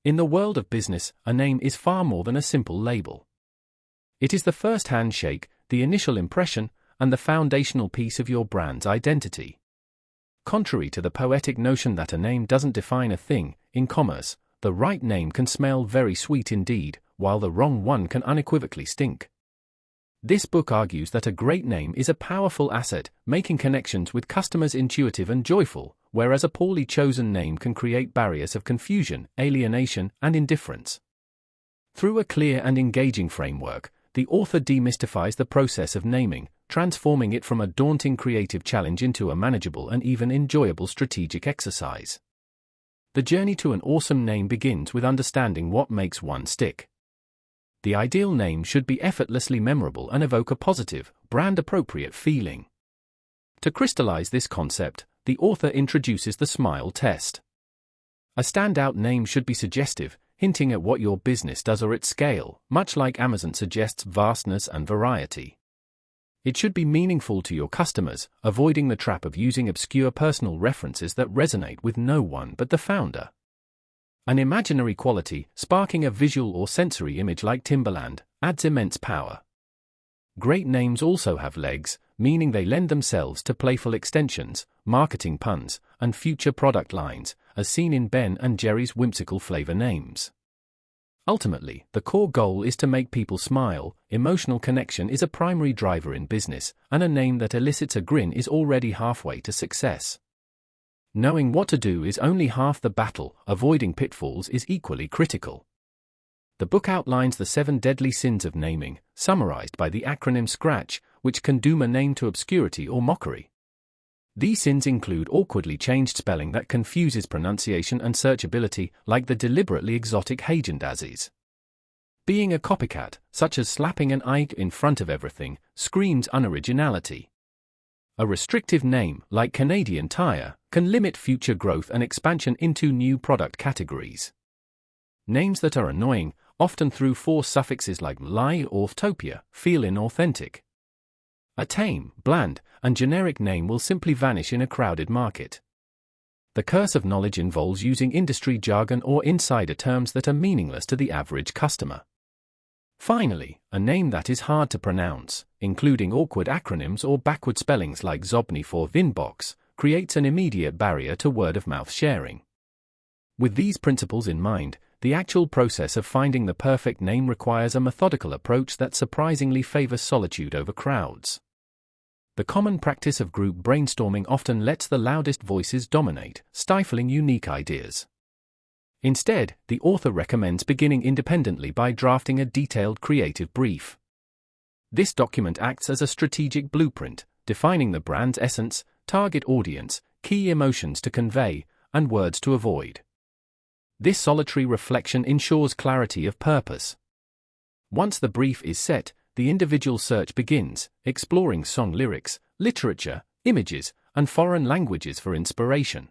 In the world of business, a name is far more than a simple label. It is the first handshake, the initial impression, and the foundational piece of your brand's identity. Contrary to the poetic notion that a name doesn't define a thing, in commerce, the right name can smell very sweet indeed, while the wrong one can unequivocally stink. This book argues that a great name is a powerful asset, making connections with customers intuitive and joyful, whereas a poorly chosen name can create barriers of confusion, alienation, and indifference. Through a clear and engaging framework, the author demystifies the process of naming, transforming it from a daunting creative challenge into a manageable and even enjoyable strategic exercise. The journey to an awesome name begins with understanding what makes one stick. The ideal name should be effortlessly memorable and evoke a positive, brand-appropriate feeling. To crystallize this concept, the author introduces the SMILE test. A standout name should be suggestive, hinting at what your business does or its scale, much like Amazon suggests vastness and variety. It should be meaningful to your customers, avoiding the trap of using obscure personal references that resonate with no one but the founder. An imaginary quality, sparking a visual or sensory image like Timberland, adds immense power. Great names also have legs, meaning they lend themselves to playful extensions, marketing puns, and future product lines, as seen in Ben and Jerry's whimsical flavor names. Ultimately, the core goal is to make people smile. Emotional connection is a primary driver in business, and a name that elicits a grin is already halfway to success. Knowing what to do is only half the battle, avoiding pitfalls is equally critical. The book outlines the 7 deadly sins of naming, summarized by the acronym SCRATCH, which can doom a name to obscurity or mockery. These sins include awkwardly changed spelling that confuses pronunciation and searchability, like the deliberately exotic Häagen-Dazs. Being a copycat, such as slapping an Aide in front of everything, screams unoriginality. A restrictive name, like Canadian Tire, can limit future growth and expansion into new product categories. Names that are annoying, often through 4 suffixes like lie or topia, feel inauthentic. A tame, bland, and generic name will simply vanish in a crowded market. The curse of knowledge involves using industry jargon or insider terms that are meaningless to the average customer. Finally, a name that is hard to pronounce, including awkward acronyms or backward spellings like Zobni for Vinbox, creates an immediate barrier to word-of-mouth sharing. With these principles in mind, the actual process of finding the perfect name requires a methodical approach that surprisingly favors solitude over crowds. The common practice of group brainstorming often lets the loudest voices dominate, stifling unique ideas. Instead, the author recommends beginning independently by drafting a detailed creative brief. This document acts as a strategic blueprint, defining the brand's essence, target audience, key emotions to convey, and words to avoid. This solitary reflection ensures clarity of purpose. Once the brief is set, the individual search begins, exploring song lyrics, literature, images, and foreign languages for inspiration.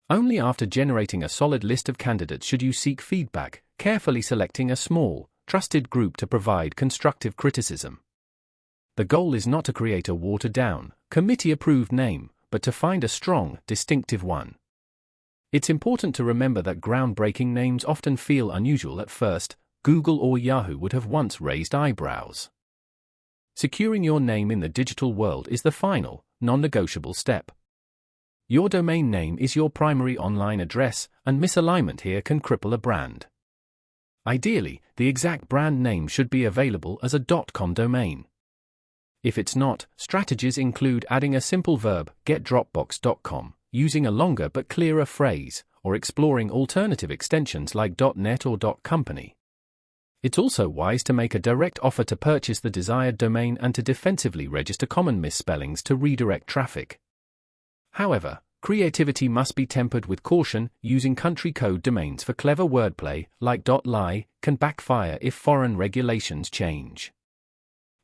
Only after generating a solid list of candidates should you seek feedback, carefully selecting a small, trusted group to provide constructive criticism. The goal is not to create a watered-down, committee-approved name, but to find a strong, distinctive one. It's important to remember that groundbreaking names often feel unusual at first. Google or Yahoo would have once raised eyebrows. Securing your name in the digital world is the final, non-negotiable step. Your domain name is your primary online address, and misalignment here can cripple a brand. Ideally, the exact brand name should be available as a .com domain. If it's not, strategies include adding a simple verb, getdropbox.com, using a longer but clearer phrase, or exploring alternative extensions like .net or .company. It's also wise to make a direct offer to purchase the desired domain and to defensively register common misspellings to redirect traffic. However, creativity must be tempered with caution. Using country code domains for clever wordplay, like .ly, can backfire if foreign regulations change.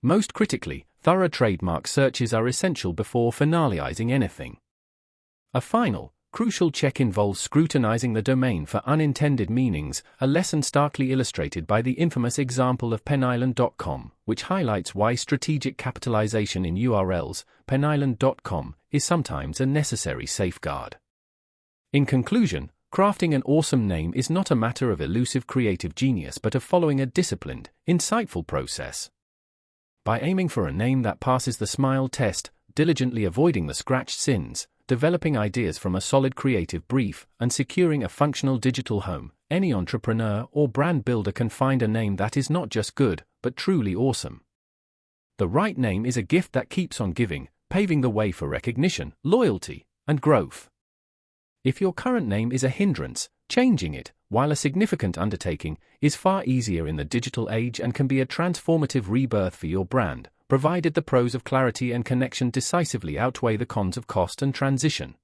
Most critically, thorough trademark searches are essential before finalizing anything. A final, crucial check involves scrutinizing the domain for unintended meanings, a lesson starkly illustrated by the infamous example of penisland.com, which highlights why strategic capitalization in URLs, penisland.com, is sometimes a necessary safeguard. In conclusion, Crafting an awesome name is not a matter of elusive creative genius but of following a disciplined, insightful process. By aiming for a name that passes the smile test, diligently avoiding the scratched sins, developing ideas from a solid creative brief, and securing a functional digital home, any entrepreneur or brand builder can find a name that is not just good, but truly awesome. The right name is a gift that keeps on giving, paving the way for recognition, loyalty, and growth. If your current name is a hindrance, changing it, while a significant undertaking, is far easier in the digital age and can be a transformative rebirth for your brand, provided the pros of clarity and connection decisively outweigh the cons of cost and transition.